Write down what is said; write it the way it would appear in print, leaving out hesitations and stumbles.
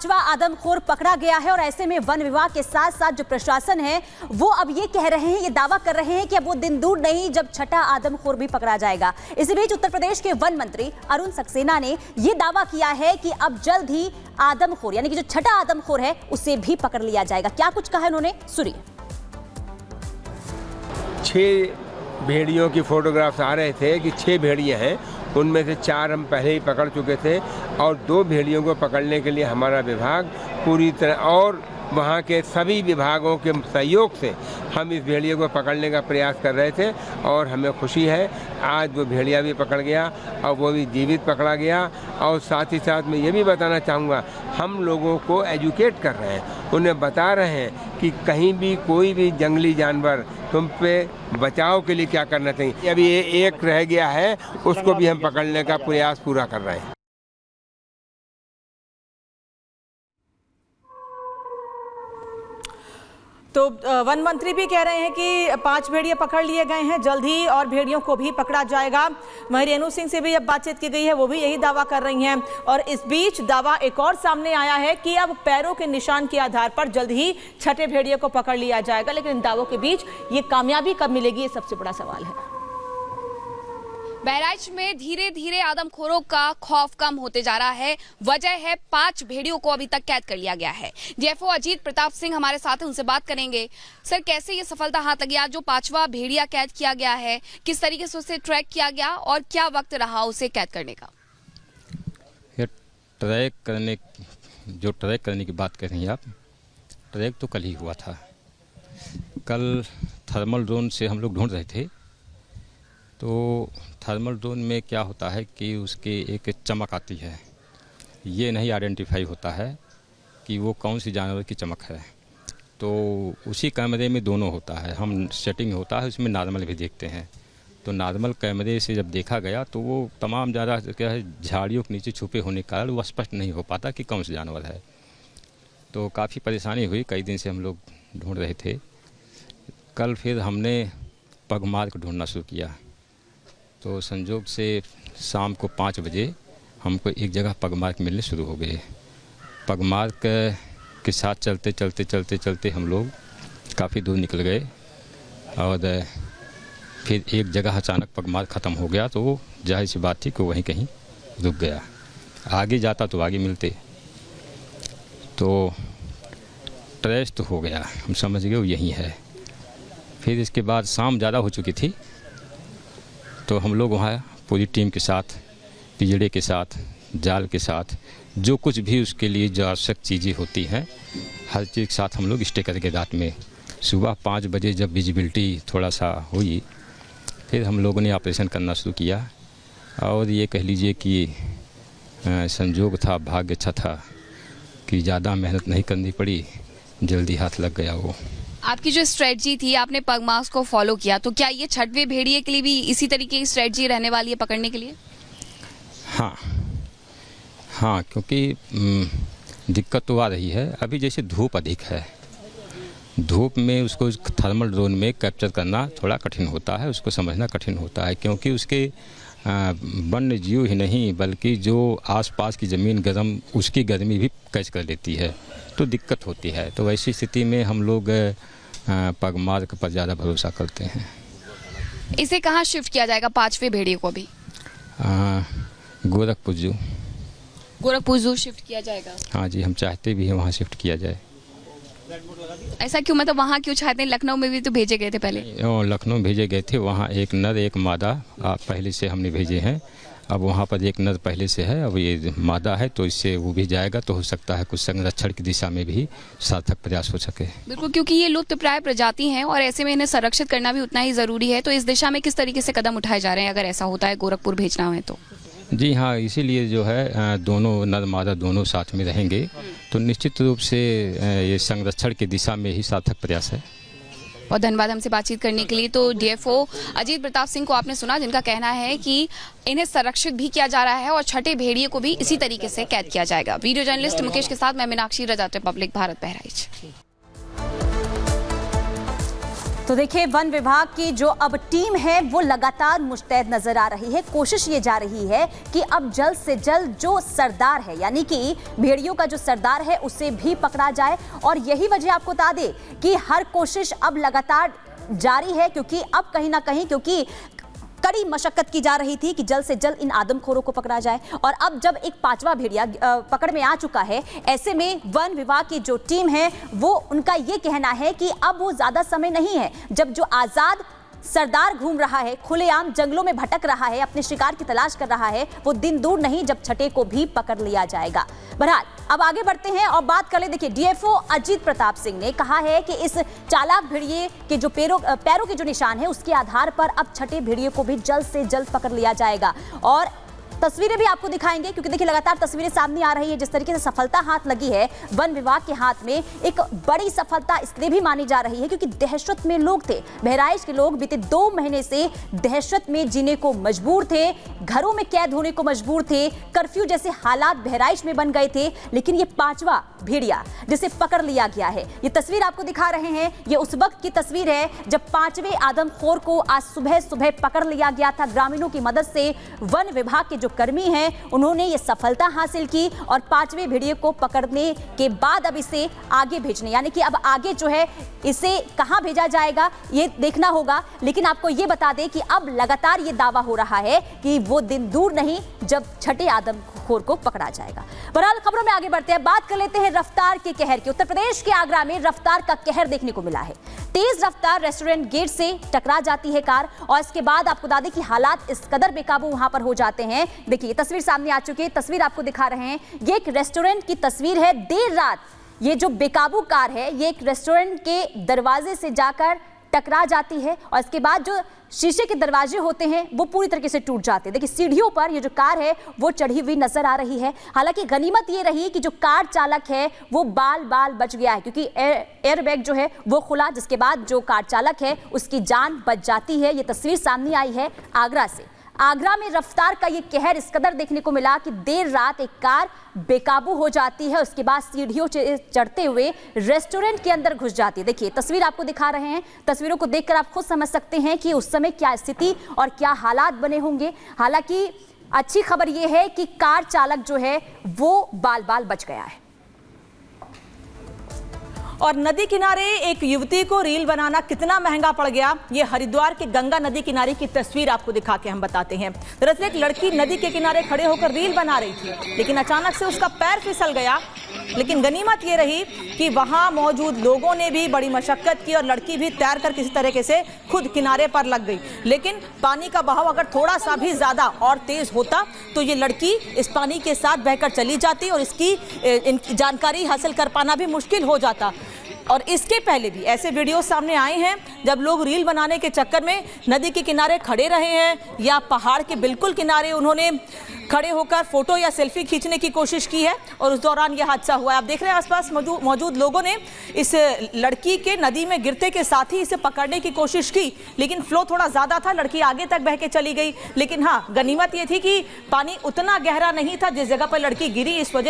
पांचवा आदमखोर पकड़ा गया है और ऐसे में वन विभाग के साथ साथ जो प्रशासन है वो अब ये कह रहे हैं, ये दावा कर रहे हैं कि अब वो दिन दूर नहीं जब छठा आदमखोर भी पकड़ा जाएगा। इसी बीच उत्तर प्रदेश के वन मंत्री अरुण सक्सेना ने ये दावा किया है कि अब जल्द ही आदमखोर यानी कि जो छठा आदमखोर है उसे भी पकड़ लिया जाएगा। क्या कुछ कहा उन्होंने, सुनिए। 6 भेड़ियों की फोटोग्राफ्स आ रहे थे कि 6 भेड़िए हैं, उनमें से 4 हम पहले ही पकड़ चुके थे और 2 भेड़ियों को पकड़ने के लिए हमारा विभाग पूरी तरह और वहाँ के सभी विभागों के सहयोग से हम इस भेड़िए को पकड़ने का प्रयास कर रहे थे और हमें खुशी है आज वो भेड़िया भी पकड़ गया और वो भी जीवित पकड़ा गया। और साथ ही साथ मैं ये भी बताना चाहूँगा, हम लोगों को एजुकेट कर रहे हैं, उन्हें बता रहे हैं कि कहीं भी कोई भी जंगली जानवर तुम पे बचाव के लिए क्या करना चाहिए। अभी एक रह गया है, उसको भी हम पकड़ने का प्रयास पूरा कर रहे हैं। तो वन मंत्री भी कह रहे हैं कि 5 भेड़िए पकड़ लिए गए हैं, जल्द ही और भेड़ियों को भी पकड़ा जाएगा। वहीं रेणु सिंह से भी अब बातचीत की गई है, वो भी यही दावा कर रही हैं। और इस बीच दावा एक और सामने आया है कि अब पैरों के निशान के आधार पर जल्द ही छठे भेड़िए को पकड़ लिया जाएगा। लेकिन इन दावों के बीच ये कामयाबी कब मिलेगी, ये सबसे बड़ा सवाल है। बहराइच में धीरे धीरे आदमखोरों का खौफ कम होते जा रहा है। वजह है 5 भेड़ियों को अभी तक कैद कर लिया गया है। डीएफओ अजीत प्रताप सिंह हमारे साथ हैं, उनसे बात करेंगे। सर, कैसे ये सफलता हाथ लगी? आज जो 5वां भेड़िया कैद किया गया है, किस तरीके से उसे ट्रैक किया गया और क्या वक्त रहा उसे कैद करने का? ये ट्रैक करने की बात कर रही हैं आप, ट्रैक तो कल ही हुआ था। कल थर्मल ड्रोन से हम लोग ढूंढ रहे थे, तो थर्मल ड्रोन में क्या होता है कि उसके एक चमक आती है, ये नहीं आइडेंटिफाई होता है कि वो कौन सी जानवर की चमक है। तो उसी कैमरे में दोनों होता है, हम सेटिंग होता है उसमें नॉर्मल भी देखते हैं। तो नॉर्मल कैमरे से जब देखा गया तो वो तमाम ज़्यादा क्या है झाड़ियों के नीचे छुपे होने के कारण वो स्पष्ट नहीं हो पाता कि कौन सा जानवर है। तो काफ़ी परेशानी हुई, कई दिन से हम लोग ढूँढ रहे थे। कल फिर हमने पगमार्क ढूंढना शुरू किया, तो संजोग से शाम को 5 बजे हमको एक जगह पगमार्क मिलने शुरू हो गए। पगमार्क के साथ चलते हम लोग काफ़ी दूर निकल गए और फिर एक जगह अचानक पगमार्क ख़त्म हो गया, तो जाहिर सी बात थी कि वहीं कहीं रुक गया। आगे जाता तो आगे मिलते, तो ट्रेस तो हो गया, हम समझ गए वो यहीं है। फिर इसके बाद शाम ज़्यादा हो चुकी थी, तो हम लोग वहाँ पूरी टीम के साथ, पिजड़े के साथ, जाल के साथ, जो कुछ भी उसके लिए जो आवश्यक चीज़ें होती हैं हर चीज़ के साथ हम लोग स्टे करके रात में सुबह 5 बजे जब विजिबिलिटी थोड़ा सा हुई, फिर हम लोगों ने ऑपरेशन करना शुरू किया। और ये कह लीजिए कि संजोग था, भाग्य अच्छा था कि ज़्यादा मेहनत नहीं करनी पड़ी, जल्दी हाथ लग गया वो। आपकी जो स्ट्रेटजी थी, आपने पगमार्क को फॉलो किया, तो क्या ये छठवें भेड़िए के लिए भी इसी तरीके की स्ट्रेटजी रहने वाली है पकड़ने के लिए? हाँ, क्योंकि दिक्कत तो आ रही है। अभी जैसे धूप अधिक है, धूप में उसको थर्मल ड्रोन में कैप्चर करना थोड़ा कठिन होता है, उसको समझना कठिन होता है, क्योंकि उसके वन्य जीव ही नहीं बल्कि जो आसपास की ज़मीन गर्म, उसकी गर्मी भी कैच कर लेती है, तो दिक्कत होती है। तो वैसी स्थिति में हम लोग पगमार्क पर ज़्यादा भरोसा करते हैं। इसे कहाँ शिफ्ट किया जाएगा 5वें भेड़िए को? अभी गोरखपुर जू शिफ्ट किया जाएगा? हाँ जी, हम चाहते भी हैं वहाँ शिफ्ट किया जाए। ऐसा क्यों, मतलब वहाँ क्यों चाहते हैं? लखनऊ में भी तो भेजे गए थे पहले। लखनऊ भेजे गए थे, वहाँ एक नर एक मादा पहले से हमने भेजे हैं। अब वहाँ पर एक नर पहले से है, अब ये मादा है, तो इससे वो भी जाएगा, तो हो सकता है कुछ संरक्षण की दिशा में भी सार्थक प्रयास हो सके। बिल्कुल, क्योंकि ये लुप्तप्राय प्रजाति हैं और ऐसे में इन्हें संरक्षित करना भी उतना ही ज़रूरी है। तो इस दिशा में किस तरीके से कदम उठाए जा रहे हैं अगर ऐसा होता है गोरखपुर भेजना है तो? जी हाँ, इसीलिए जो है दोनों नर मादा दोनों साथ में रहेंगे, तो निश्चित रूप से ये संरक्षण की दिशा में ही सार्थक प्रयास है। बहुत धन्यवाद हमसे बातचीत करने के लिए। तो डीएफओ अजीत प्रताप सिंह को आपने सुना, जिनका कहना है कि इन्हें संरक्षित भी किया जा रहा है और छठे भेड़िए को भी इसी तरीके से कैद किया जाएगा। वीडियो जर्नलिस्ट मुकेश के साथ मैं मीनाक्षी, रजा रिपब्लिक भारत, बहराइच। तो देखिए, वन विभाग की जो अब टीम है वो लगातार मुस्तैद नजर आ रही है। कोशिश ये जा रही है कि अब जल्द से जल्द जो सरदार है, यानी कि भेड़ियों का जो सरदार है, उसे भी पकड़ा जाए। और यही वजह आपको बता दें कि हर कोशिश अब लगातार जारी है, क्योंकि अब कहीं ना कहीं क्योंकि कड़ी मशक्कत की जा रही थी कि जल्द से जल्द इन आदमखोरों को पकड़ा जाए। और अब जब एक 5वां भेड़िया पकड़ में आ चुका है, ऐसे में वन विभाग की जो टीम है वो उनका ये कहना है कि अब वो ज्यादा समय नहीं है जब जो आजाद सरदार घूम रहा है, खुलेआम जंगलों में भटक रहा है, अपने शिकार की तलाश कर रहा है, वो दिन दूर नहीं जब छठे को भी पकड़ लिया जाएगा। बहरहाल अब आगे बढ़ते हैं और बात कर ले। देखिए, डीएफओ अजीत प्रताप सिंह ने कहा है कि इस चालाक भेड़िए के जो पैरों के जो निशान है, उसके आधार पर अब छठे भेड़िए को भी जल्द से जल्द पकड़ लिया जाएगा। और तस्वीरें भी आपको दिखाएंगे, क्योंकि देखिए लगातार तस्वीरें सामने आ रही है। जिस तरीके से सफलता हाथ लगी है वन विभाग के हाथ में, एक बड़ी सफलता इसलिए भी मानी जा रही है क्योंकि दहशत में लोग थे। बहराइच के लोग बीते 2 महीने से दहशत में जीने को मजबूर थे, घरों में कैद होने को मजबूर थे, कर्फ्यू जैसे हालात बहराइच में बन गए थे। लेकिन ये 5वां भेड़िया जिसे पकड़ लिया गया है, ये तस्वीर आपको दिखा रहे हैं, ये उस वक्त की तस्वीर है जब 5वें आदमखोर को आज सुबह सुबह पकड़ लिया गया था। ग्रामीणों की मदद से वन विभाग के जो कर्मी हैं उन्होंने ये सफलता हासिल की और 5वें भेड़िए को पकड़ने के बाद अब इसे आगे भेजने, यानी कि अब आगे जो है इसे कहां भेजा जाएगा ये देखना होगा। लेकिन आपको ये बता दें कि अब लगातार ये दावा हो रहा है कि वो दिन दूर नहीं जब छठे आदमखोर को पकड़ा जाएगा। बहरहाल खबरों में आगे बढ़ते हैं, बात कर लेते हैं रफ्तार के कहर की। उत्तर प्रदेश के आगरा में रफ्तार का कहर देखने को मिला है। तेज रफ्तार रेस्टोरेंट गेट से टकरा जाती है कार और इसके बाद आपको बता दें कि हालात इस कदर बेकाबू वहां पर हो जाते हैं। देखिए, तस्वीर सामने आ चुकी है, तस्वीर आपको दिखा रहे हैं, ये एक रेस्टोरेंट की तस्वीर है। देर रात ये जो बेकाबू कार है ये एक रेस्टोरेंट के दरवाजे से जाकर टकरा जाती है और इसके बाद जो शीशे के दरवाजे होते हैं वो पूरी तरीके से टूट जाते हैं। देखिए, सीढ़ियों पर ये जो कार है वो चढ़ी हुई नजर आ रही है। हालांकि गनीमत ये रही कि जो कार चालक है वो बाल बच गया है, क्योंकि एयरबैग जो है वो खुला, जिसके बाद जो कार चालक है उसकी जान बच जाती है। ये तस्वीर सामने आई है आगरा से। आगरा में रफ्तार का ये कहर इस कदर देखने को मिला कि देर रात एक कार बेकाबू हो जाती है, उसके बाद सीढ़ियों चढ़ते हुए रेस्टोरेंट के अंदर घुस जाती है। देखिए, तस्वीर आपको दिखा रहे हैं, तस्वीरों को देखकर आप खुद समझ सकते हैं कि उस समय क्या स्थिति और क्या हालात बने होंगे। हालांकि अच्छी खबर यह है कि कार चालक जो है वो बाल बच गया है। और नदी किनारे एक युवती को रील बनाना कितना महंगा पड़ गया, ये हरिद्वार के गंगा नदी किनारे की तस्वीर आपको दिखा के हम बताते हैं। दरअसल एक लड़की नदी के किनारे खड़े होकर रील बना रही थी, लेकिन अचानक से उसका पैर फिसल गया। लेकिन गनीमत ये रही कि वहां मौजूद लोगों ने भी बड़ी मशक्कत की और लड़की भी तैरकर किसी तरीके से खुद किनारे पर लग गई। लेकिन पानी का बहाव अगर थोड़ा सा भी ज्यादा और तेज होता तो ये लड़की इस पानी के साथ बहकर चली जाती और इसकी जानकारी हासिल कर पाना भी मुश्किल हो जाता। और इसके पहले भी ऐसे वीडियो सामने आए हैं जब लोग रील बनाने के चक्कर में नदी के किनारे खड़े रहे हैं या पहाड़ के बिल्कुल किनारे उन्होंने खड़े होकर फोटो या सेल्फी खींचने की कोशिश की है और उस दौरान यह हादसा हुआ है। आप देख रहे हैं आसपास मौजूद लोगों ने इस लड़की के नदी में गिरते के साथ ही इसे पकड़ने की कोशिश की, लेकिन फ्लो थोड़ा ज़्यादा था, लड़की आगे तक बह के चली गई। लेकिन हाँ, गनीमत ये थी कि पानी उतना गहरा नहीं था जिस जगह पर लड़की गिरी, इस वजह